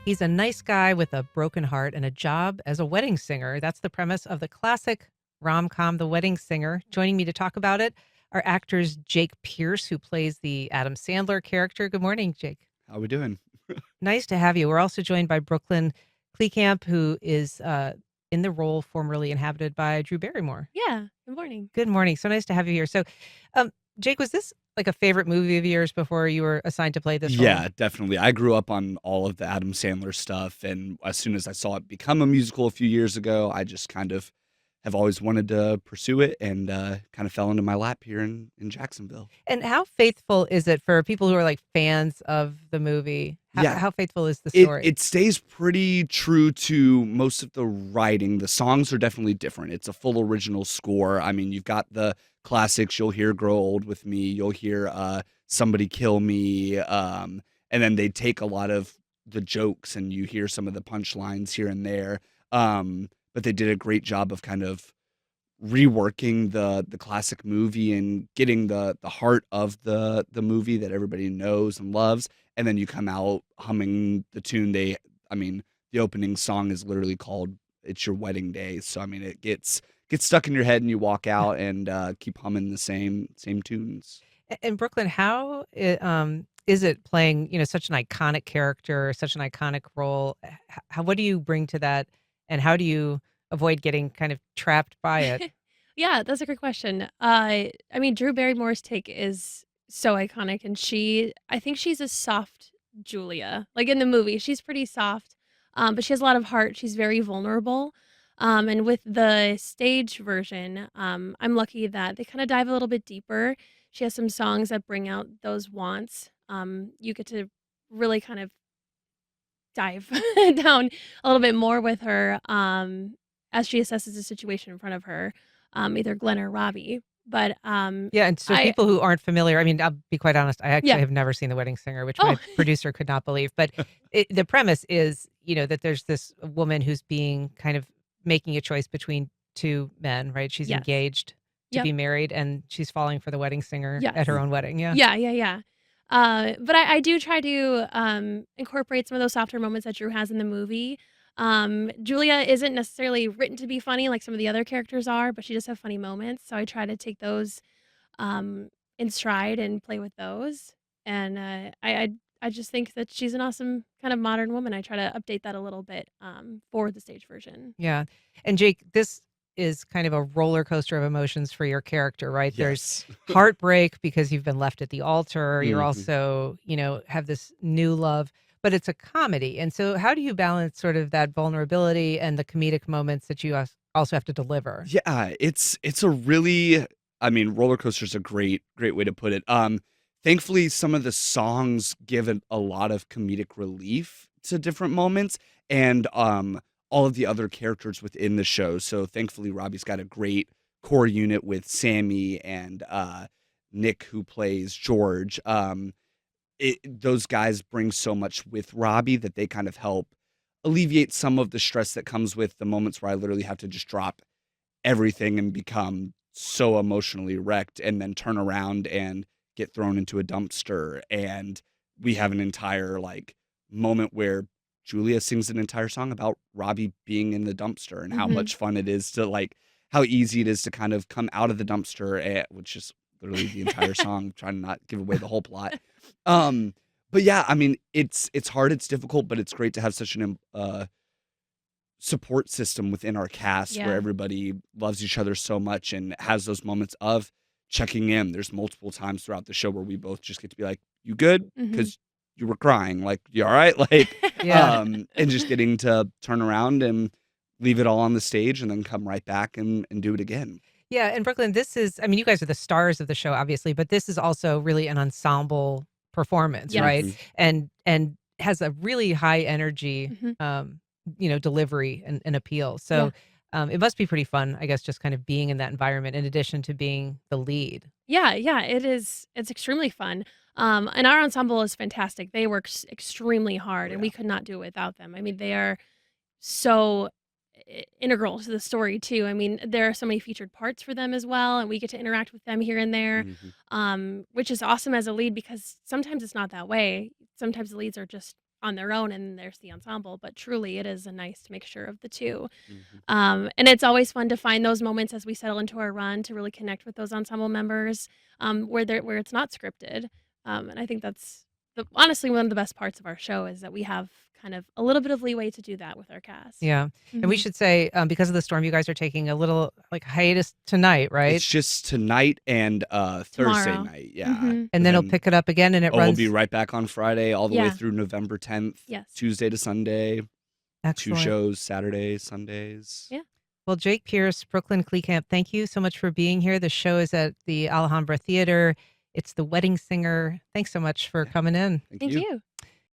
He's a nice guy with a broken heart and a job as a wedding singer. That's the premise of the classic rom-com, The Wedding Singer. Joining me to talk about it are actors Jake Pearce, who plays the Adam Sandler character. Good morning, Jake. How we doing? Nice to have you. We're also joined by Brooklyn Klekamp, who is in the role formerly inhabited by Drew Barrymore. Yeah. Good morning. Good morning. So nice to have you here. So, um, Jake, was this like a favorite movie of yours before you were assigned to play this role? Yeah, definitely. I grew up on all of the Adam Sandler stuff, and as soon as I saw it become a musical a few years ago, I just kind of have always wanted to pursue it, and kind of fell into my lap here in Jacksonville. And how faithful is it for people who are like fans of the movie? Yeah, How faithful is the it story? it stays pretty true to most of the writing. The songs are definitely different. It's a full original score. I mean, you've got the classics. You'll hear "Grow Old with Me." You'll hear "Somebody Kill Me," and then they take a lot of the jokes, and you hear some of the punchlines here and there. But they did a great job of kind of reworking the classic movie and getting the heart of the movie that everybody knows and loves, and then you come out humming the tune. I mean, the opening song is literally called "It's Your Wedding Day," so I mean, it gets stuck in your head, and you walk out and keep humming the same tunes. In Brooklyn, is it playing, such an iconic character, such an iconic role? What do you bring to that, and how do you avoid getting kind of trapped by it? Yeah, that's a great question. I mean, Drew Barrymore's take is so iconic, and I think she's a soft Julia. Like in the movie, she's pretty soft, but she has a lot of heart. She's very vulnerable. And with the stage version, I'm lucky that they kind of dive a little bit deeper. She has some songs that bring out those wants. You get to really kind of dive down a little bit more with her as she assesses the situation in front of her, either Glenn or Robbie. But Yeah, and so I people who aren't familiar, I mean, I'll be quite honest, I actually yeah. have never seen The Wedding Singer, which Oh, my producer could not believe. But the premise is, that there's this woman who's being kind of making a choice between two men, right? She's yes. engaged to Yep. be married, and she's falling for the wedding singer Yes. at her own wedding. Yeah. Yeah, yeah, yeah. But I do try to incorporate some of those softer moments that Drew has in the movie. Julia isn't necessarily written to be funny like some of the other characters are, but she does have funny moments. So I try to take those in stride and play with those. And I just think that she's an awesome kind of modern woman. I try to update that a little bit for the stage version. Yeah. And Jake, this is kind of a roller coaster of emotions for your character, right? There's Yes. heartbreak because you've been left at the altar. You're Mhm. also, have this new love, but it's a comedy. And so how do you balance sort of that vulnerability and the comedic moments that you also have to deliver? Yeah, it's a really, I mean, roller coaster is a great way to put it. Thankfully, some of the songs give it a lot of comedic relief to different moments, and all of the other characters within the show. So thankfully, Robbie's got a great core unit with Sammy and Nick, who plays George. Those guys bring so much with Robbie that they kind of help alleviate some of the stress that comes with the moments where I literally have to just drop everything and become so emotionally wrecked and then turn around and get thrown into a dumpster. And we have an entire like moment where Julia sings an entire song about Robbie being in the dumpster and how Hmm. much fun it is to like how easy it is to kind of come out of the dumpster, which is literally the entire song, trying to not give away the whole plot. Um, but yeah, I mean, it's hard, it's difficult, but it's great to have such an support system within our cast where Yeah. everybody loves each other so much and has those moments of checking in. There's multiple times throughout the show where we both just get to be like, "You good?" Hmm. Because you were crying. Like, "You all right?" Like, Yeah. and just getting to turn around and leave it all on the stage and then come right back and do it again. Yeah. And Brooklyn, I mean, you guys are the stars of the show, obviously, but this is also really an ensemble performance, right? Mhm. Yes. And has a really high energy, Hmm. delivery and appeal. Yeah. So it must be pretty fun, I guess, just kind of being in that environment in addition to being the lead. Yeah, yeah, it is. It's extremely fun. And our ensemble is fantastic. They work extremely hard, Oh, and yeah. we could not do it without them. I mean, they are so integral to the story too. I mean, there are so many featured parts for them as well, and we get to interact with them here and there, Mhm. which is awesome as a lead because sometimes it's not that way. Sometimes the leads are just on their own, and there's the ensemble. But truly, it is a nice mixture of the two. Mhm. And it's always fun to find those moments as we settle into our run to really connect with those ensemble members, where it's not scripted. And I think that's honestly one of the best parts of our show is that we have kind of a little bit of leeway to do that with our cast. Yeah. And we Mhm. should say, because of the storm, you guys are taking a little like hiatus tonight, right? It's just tonight and Thursday Tomorrow. night, yeah. Mhm. And then it'll pick it up again and it we'll runs. be right back on Friday all the way Yeah. through November 10th, Yes. Tuesday to Sunday, 2 Excellent. shows, Saturdays, Sundays. Yeah. Well, Jake Pearce, Brooklyn Klekamp, thank you so much for being here. The show is at the Alhambra Theater. It's The Wedding Singer. Thanks so much for Yeah. coming in. Thank Thank you. you.